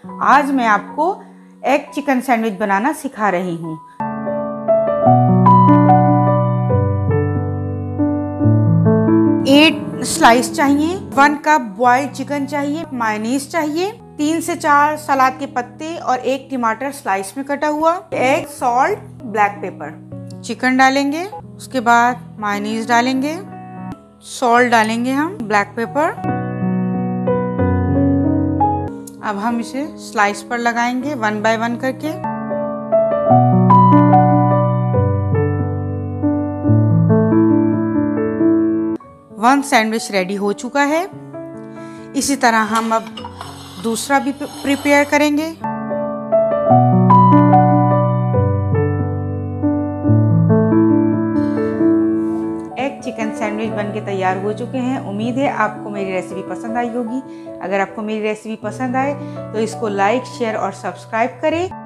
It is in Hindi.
आज मैं आपको एग चिकन सैंडविच बनाना सिखा रही हूँ। 8 स्लाइस चाहिए, 1 कप बॉइल्ड चिकन चाहिए, मायोनीज चाहिए, 3 से 4 सलाद के पत्ते और 1 टमाटर स्लाइस में कटा हुआ, egg, salt, black pepper. Chicken डालेंगे, उसके बाद मायोनीज डालेंगे, सॉल्ट डालेंगे हम, ब्लैक पेपर। अब हम इसे स्लाइस पर लगाएंगे 1 बाय 1 करके। वन सैंडविच रेडी हो चुका है। इसी तरह हम अब दूसरा भी प्रिपेयर करेंगे। एग चिकन सैंडविच बनके तैयार हो चुके हैं। उम्मीद है आपको मेरी रेसिपी पसंद आई होगी। अगर आपको मेरी रेसिपी पसंद आए तो इसको लाइक, शेयर और सब्सक्राइब करें।